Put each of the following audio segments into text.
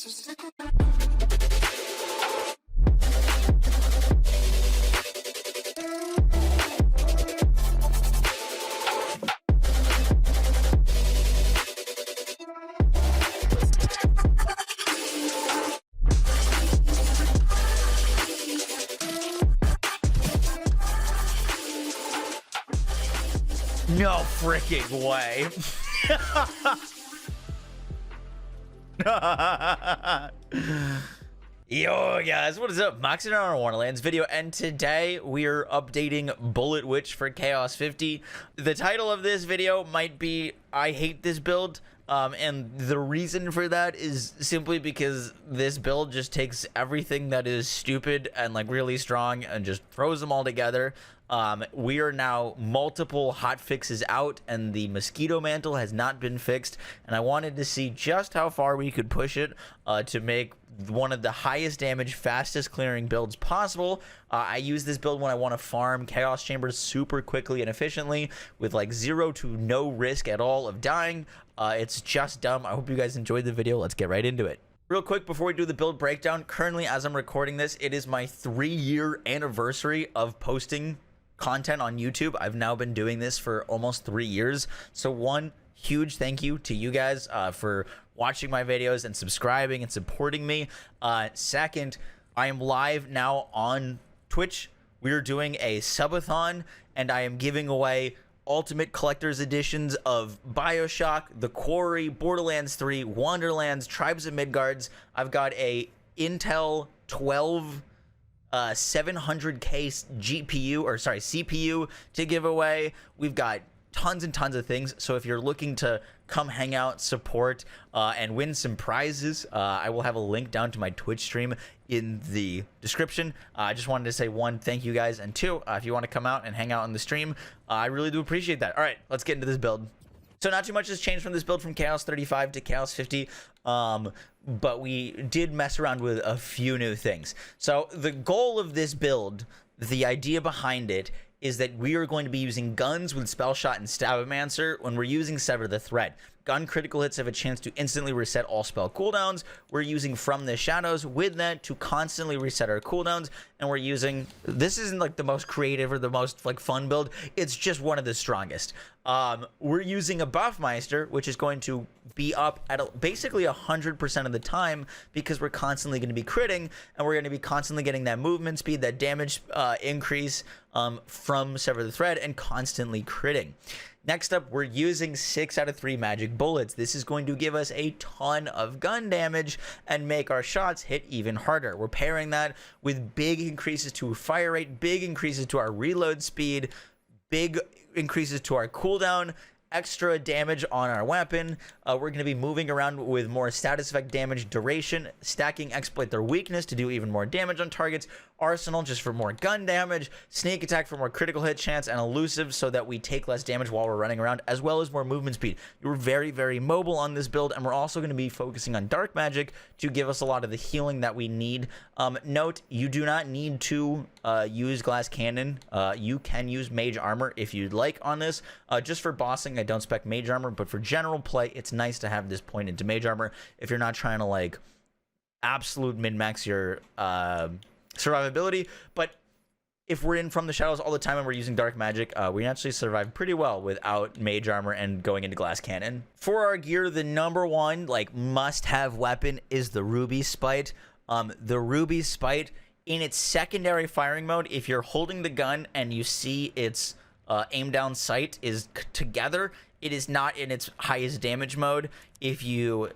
No freaking way. Yo guys, what is up? Moxsy on our Wonderlands video, and today we're updating Bullet Witch for Chaos 50. The title of this video might be I hate this build, and the reason for that is simply because this build just takes everything that is stupid and like really strong and just throws them all together. We are now multiple hot fixes out, and the mosquito mantle has not been fixed, and I wanted to see just how far we could push it to make one of the highest damage, fastest clearing builds possible. I use this build when I want to farm chaos chambers super quickly and efficiently with like 0 to no risk at all of dying. It's just dumb. I hope you guys enjoyed the video. Let's get right into it. Real quick before we do the build breakdown, currently as I'm recording this, it is my 3-year anniversary of posting content on YouTube. I've now been doing this for almost 3 years. So one huge thank you to you guys for watching my videos and subscribing and supporting me. Second, I am live now on Twitch. We're doing a subathon, and I am giving away Ultimate Collector's Editions of BioShock, The Quarry, Borderlands 3, Wonderlands, Tribes of Midgards. I've got a Intel 12 700K CPU to give away. We've got tons and tons of things, so if you're looking to come hang out, support, and win some prizes, I will have a link down to my Twitch stream in the description. I just wanted to say one, thank you guys, and two, if you want to come out and hang out on the stream, I really do appreciate that. All right, let's get into this build. So not too much has changed from this build from Chaos 35 to Chaos 50, but we did mess around with a few new things. So the goal of this build, the idea behind it, is that we are going to be using guns with Spell Shot and Stabomancer when we're using Sever the Thread. Gun critical hits have a chance to instantly reset all spell cooldowns. We're using From the Shadows with that to constantly reset our cooldowns, and we're using, this isn't like the most creative or the most like fun build, it's just one of the strongest. We're using a Buffmeister, which is going to be up at basically 100% of the time, because we're constantly going to be critting, and we're going to be constantly getting that movement speed, that damage increase from Sever the Thread, and constantly critting. Next up, we're using 6 out of 3 magic bullets. This is going to give us a ton of gun damage and make our shots hit even harder. We're pairing that with big increases to fire rate, big increases to our reload speed, big increases to our cooldown, extra damage on our weapon. We're going to be moving around with more status effect damage duration, stacking exploit their weakness to do even more damage on targets, arsenal just for more gun damage, sneak attack for more critical hit chance, and elusive so that we take less damage while we're running around, as well as more movement speed. You're very, very mobile on this build, and we're also going to be focusing on dark magic to give us a lot of the healing that we need. Note, you do not need to use glass cannon. You can use mage armor if you'd like on this. Just for bossing, I don't spec mage armor, but for general play, it's nice to have this point into mage armor if you're not trying to like absolute min-max your survivability. But if we're in From the Shadows all the time and we're using dark magic, we actually survive pretty well without mage armor and going into glass cannon. For our gear, the number one like must-have weapon is the Ruby Spite. The Ruby Spite in its secondary firing mode, if you're holding the gun and you see its aim down sight is together, it is not in its highest damage mode. If you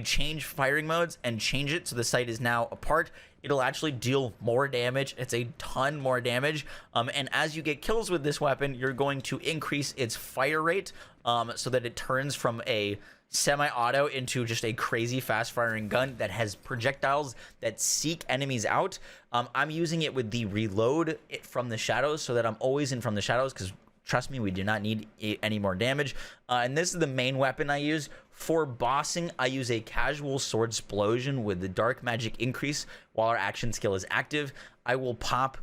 change firing modes and change it so the sight is now apart, it'll actually deal more damage. It's a ton more damage. And as you get kills with this weapon, you're going to increase its fire rate so that it turns from a semi-auto into just a crazy fast firing gun that has projectiles that seek enemies out. I'm using it with the reload From the Shadows so that I'm always in From the Shadows, because trust me, we do not need any more damage. And this is the main weapon I use. For bossing, I use a casual sword explosion with the dark magic increase while our action skill is active. I will pop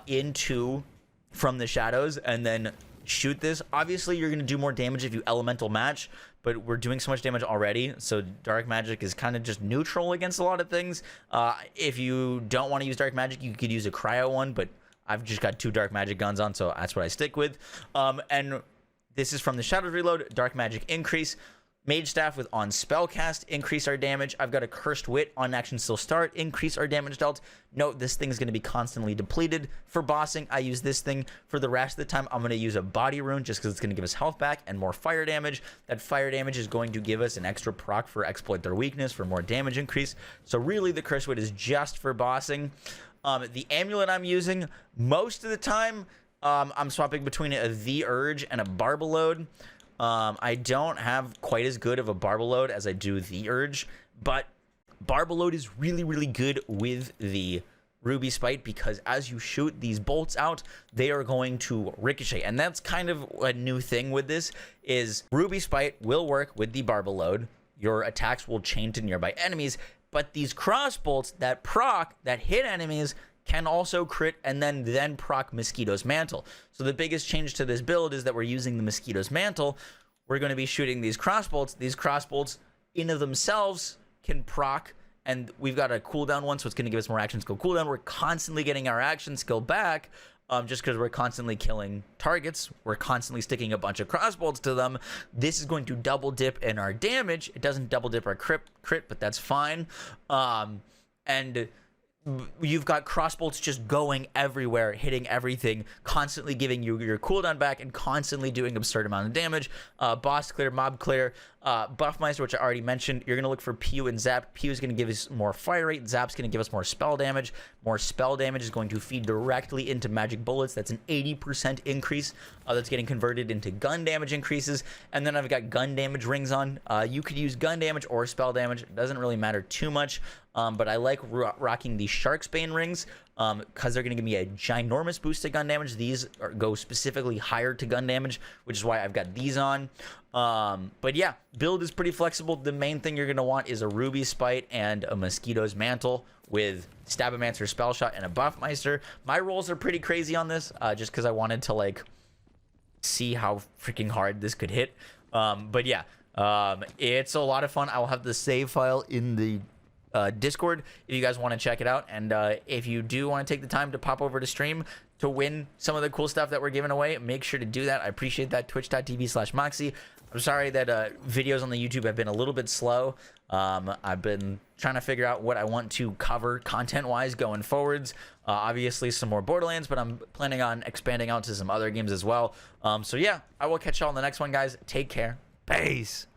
into From the Shadows and then shoot this. Obviously, you're going to do more damage if you elemental match, but we're doing so much damage already, so dark magic is kind of just neutral against a lot of things. If you don't want to use dark magic, you could use a cryo one, but I've just got 2 dark magic guns on, so that's what I stick with. And this is from the Shadows Reload, dark magic increase. Mage Staff with on spellcast, increase our damage. I've got a Cursed Wit on action still start, increase our damage dealt. Note, this thing is going to be constantly depleted. For bossing, I use this thing. For the rest of the time, I'm going to use a body rune just because it's going to give us health back and more fire damage. That fire damage is going to give us an extra proc for exploit their weakness for more damage increase. So really, the Cursed Wit is just for bossing. The amulet I'm using, most of the time, I'm swapping between the Urge and a Barbalode. I don't have quite as good of a Barbalode as I do the Urge, but Barbalode is really, really good with the Ruby Spite because as you shoot these bolts out, they are going to ricochet. And that's kind of a new thing with this is Ruby Spite will work with the Barbalode. Your attacks will chain to nearby enemies, but these cross bolts that proc, that hit enemies, can also crit and then proc Mosquito's Mantle. So the biggest change to this build is that we're using the Mosquito's Mantle. We're going to be shooting these crossbolts. These crossbolts in of themselves can proc, and we've got a cooldown one, so it's going to give us more action skill cooldown. We're constantly getting our action skill back just because we're constantly killing targets. We're constantly sticking a bunch of crossbolts to them. This is going to double dip in our damage. It doesn't double dip our crit, but that's fine. And you've got crossbolts just going everywhere, hitting everything, constantly giving you your cooldown back and constantly doing absurd amount of damage. Boss clear, mob clear, Buffmeister, which I already mentioned. You're going to look for Pew and Zap. Pew is going to give us more fire rate. Zap's going to give us more spell damage. More spell damage is going to feed directly into magic bullets. That's an 80% increase that's getting converted into gun damage increases. And then I've got gun damage rings on. You could use gun damage or spell damage. It doesn't really matter too much. But I like rocking the Shark's Bane rings because they're going to give me a ginormous boost to gun damage. These go specifically higher to gun damage, which is why I've got these on. But yeah, build is pretty flexible. The main thing you're going to want is a Ruby Spite and a Mosquito's Mantle with Stabomancer Spell Shot and a Buffmeister. My rolls are pretty crazy on this just because I wanted to like see how freaking hard this could hit. But yeah, it's a lot of fun. I will have the save file in the Discord if you guys want to check it out, and if you do want to take the time to pop over to stream to win some of the cool stuff that we're giving away, make sure to do that. I appreciate that. Twitch.tv/Moxsy. I'm sorry that videos on the YouTube have been a little bit slow. I've been trying to figure out what I want to cover content wise going forwards. Obviously some more Borderlands, but I'm planning on expanding out to some other games as well. So yeah, I will catch y'all in the next one, guys. Take care. Peace.